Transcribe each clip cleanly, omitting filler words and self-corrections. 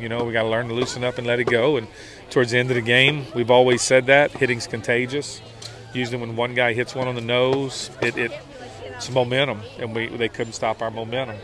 You know, we got to learn to loosen up and let it go. And towards the end of the game, we've always said that hitting's contagious. Usually when one guy hits one on the nose, it's momentum, and they couldn't stop our momentum.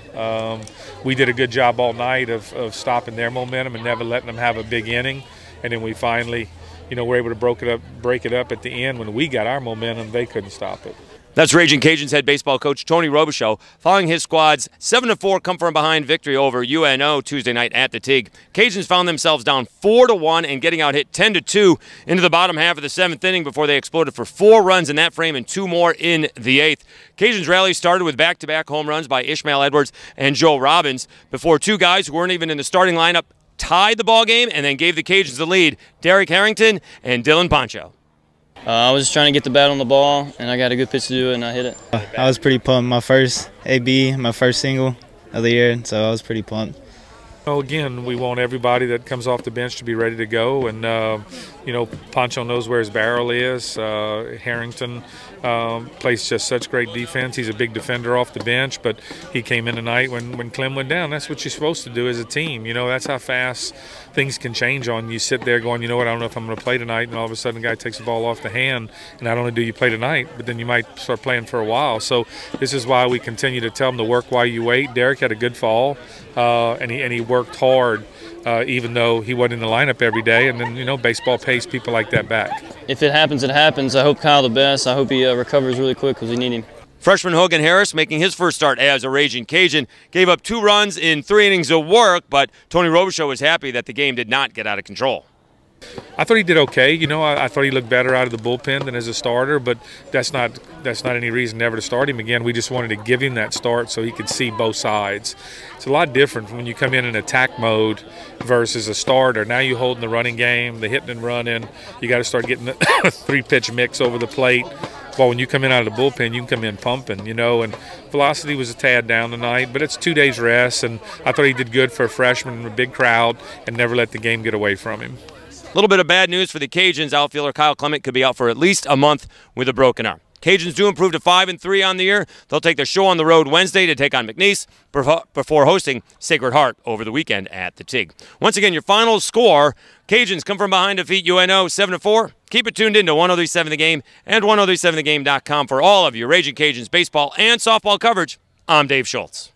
We did a good job all night of stopping their momentum and never letting them have a big inning. And then we finally, you know, were able to break it up at the end. When we got our momentum, they couldn't stop it. That's Raging Cajuns head baseball coach Tony Robichaux following his squad's 7-4 come-from-behind victory over UNO Tuesday night at the Tig. Cajuns found themselves down 4-1 and getting out hit 10-2 into the bottom half of the 7th inning before they exploded for 4 runs in that frame and 2 more in the 8th. Cajuns' rally started with back-to-back home runs by Ishmael Edwards and Joe Robbins before 2 guys who weren't even in the starting lineup tied the ball game and then gave the Cajuns the lead, Derek Harrington and Dylan Poncho. I was just trying to get the bat on the ball, and I got a good pitch to do it, and I hit it. I was pretty pumped. My first AB, my first single of the year, so I was pretty pumped. Well, again, we want everybody that comes off the bench to be ready to go, and you know, Poncho knows where his barrel is. Harrington plays just such great defense. He's a big defender off the bench, but he came in tonight when Clem went down. That's what you're supposed to do as a team. You know, that's how fast things can change on you. You sit there going, you know what, I don't know if I'm going to play tonight, and all of a sudden a guy takes the ball off the hand, and not only do you play tonight, but then you might start playing for a while. So this is why we continue to tell them to work while you wait. Derek had a good fall, and he worked hard, even though he wasn't in the lineup every day. And then, you know, baseball pays people like that back. If it happens, it happens. I hope Kyle the best. I hope he recovers really quick because we need him. Freshman Hogan Harris, making his first start as a Raging Cajun, gave up 2 runs in 3 innings of work, but Tony Robichaux was happy that the game did not get out of control. I thought he did okay. You know, I thought he looked better out of the bullpen than as a starter, but that's not any reason never to start him again. We just wanted to give him that start so he could see both sides. It's a lot different when you come in attack mode versus a starter. Now you're holding the running game, the hitting and running. You got to start getting the 3-pitch mix over the plate. Well, when you come in out of the bullpen, you can come in pumping, you know, and velocity was a tad down tonight, but it's 2 days rest, and I thought he did good for a freshman in a big crowd and never let the game get away from him. A little bit of bad news for the Cajuns. Outfielder Kyle Clement could be out for at least a month with a broken arm. Cajuns do improve to 5-3 on the year. They'll take their show on the road Wednesday to take on McNeese before hosting Sacred Heart over the weekend at the Tig. Once again, your final score, Cajuns come from behind to defeat UNO 7-4. Keep it tuned in to 1037 The Game and 1037thegame.com for all of your Raging Cajuns baseball and softball coverage. I'm Dave Schultz.